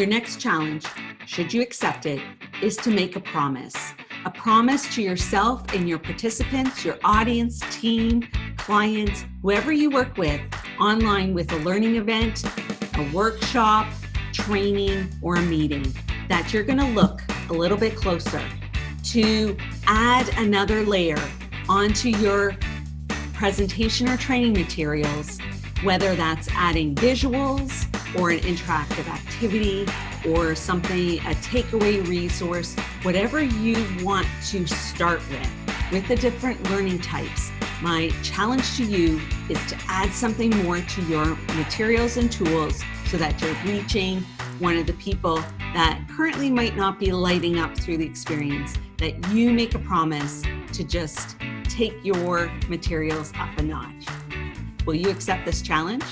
Your next challenge, should you accept it, is to make a promise. A promise to yourself and your participants, your audience, team, clients, whoever you work with, online with a learning event, a workshop, training, or a meeting, that you're going to look a little bit closer to add another layer onto your presentation or training materials, whether that's adding visuals or an interactive activity or something, a takeaway resource, whatever you want to start with the different learning types. My challenge to you is to add something more to your materials and tools so that you're reaching one of the people that currently might not be lighting up through the experience, that you make a promise to just take your materials up a notch. Will you accept this challenge?